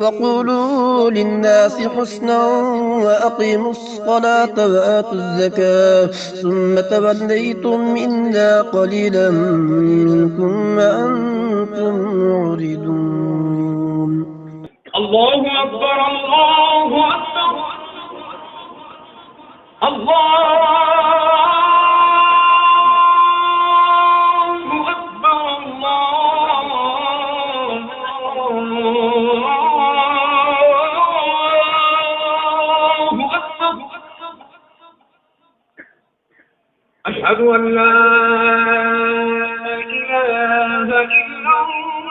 وقولوا للناس حسنا وأقيموا الصلاة وآتوا الزكاة ثم توليتم إلا قليلا منكم وأنتم معرضون. الله أكبر الله أكبر الله أكبر الله أكبر. أشهد أن لا إله إلا الله.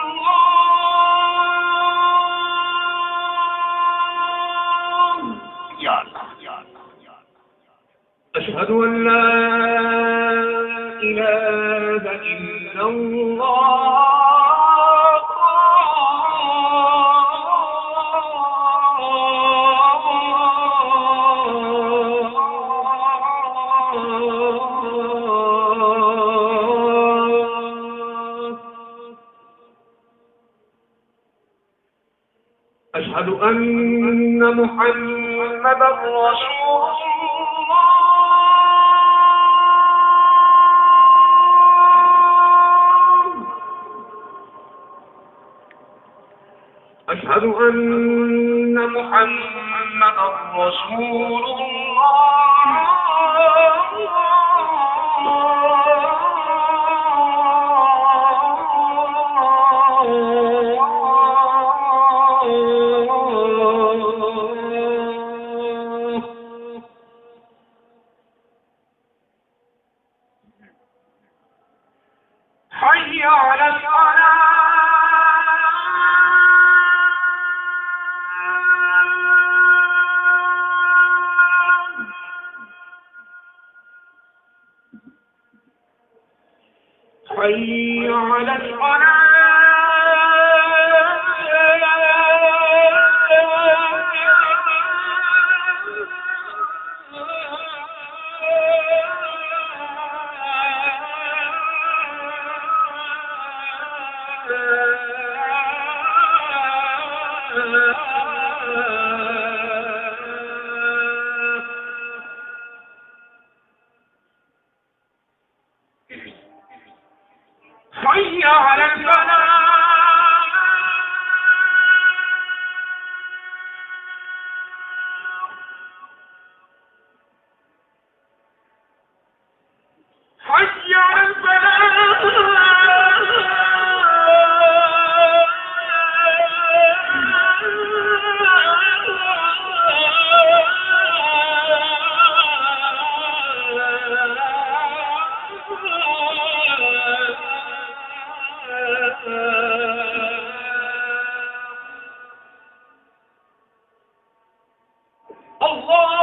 أشهد أن لا إله إلا الله. أشهد أن محمدا رسول الله. أشهد أن محمدا رسول الله. حي على الصلاة. حي على حي على الفلاح. حي على الفلاح. الله